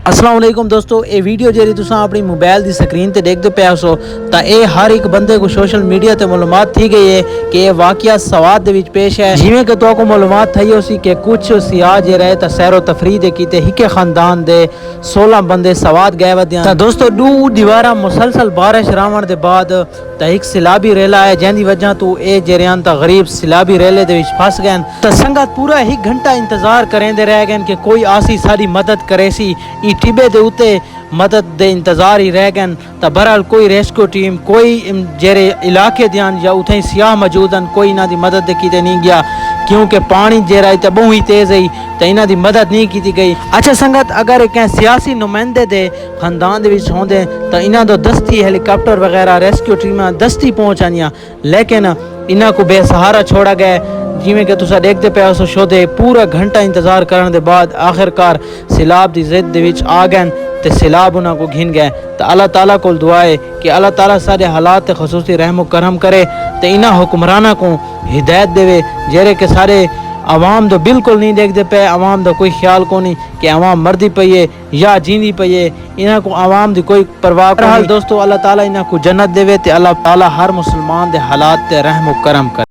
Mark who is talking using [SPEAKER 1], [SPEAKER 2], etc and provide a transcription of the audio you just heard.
[SPEAKER 1] अस्सलाम वालेकुम दोस्तों, ये वीडियो जी तुसां अपनी मोबाइल की स्क्रीन ते देखते पे हो तो ये हर एक बंदे को सोशल मीडिया ते मालूमात थी गई है कि ये वाकया सवाद दे विच पेश है। जिवें कि तो को मालूमात थी उसी कि कुछ सियाह जे रहे तो सैरो तफरी दे कीते हिके खानदान दे 16 बंदे सवाद गए वधियां। तो दोस्तों दू दीवारा मुसलसल बारिश रावण दे बाद तो एक सिलाबी रेला है जिंदी वजह तो ये जरियान तो गरीब सिलाबी रेले दे विच फस गए। तो संगत पूरा 1 घंटा इंतजार करेंदे रह गए कि कोई आसी सारी मदद करे सी। टिबे दे उते मदद दे इंतजार ही रह गए। तो बहरहाल कोई रेस्क्यू टीम कोई जेरे इलाके दियान या उथे सियाह मौजूद हैं कोई इन्हां दी मदद कीते नहीं गया क्योंकि पानी जेरा है बहुत ही तेज है तो इन्हां दी मदद नहीं की गई। अच्छा संगत, अगर एक सियासी नुमाइंदे दे खानदान दे विच होंदे तो इन्हां दो दस्ती हेलीकॉप्टर वगैरह रेस्क्यू टीमां दस्ती पहुंच आनियां, लेकिन इन्हां को बेसहारा छोड़ा गया। जिमें कि तुसा देखते पे हो शोधे पूरा घंटा इंतजार करने के बाद आखिरकार सिलाब की जिद दे विच आ गए तो सिलाब उन्हां को घिन गए। तो अल्लाह ताला को दुआ है कि अल्लाह ताला सारे हालात खसूसी रहम करम करे तो इन्हां हुक्मराना को हिदायत देवे जेरे के सारे आवाम तो बिल्कुल नहीं देखते पे। आवाम का कोई ख्याल को नहीं कि आवाम मरदी पई है या जींदी पई है, इन्हां को आवाम की कोई परवाह नहीं। दोस्तों अल्लाह ताला इन्हां को जन्नत देवे ते अल्लाह ताला हर मुसलमान दे हालात ते रहम करम करे।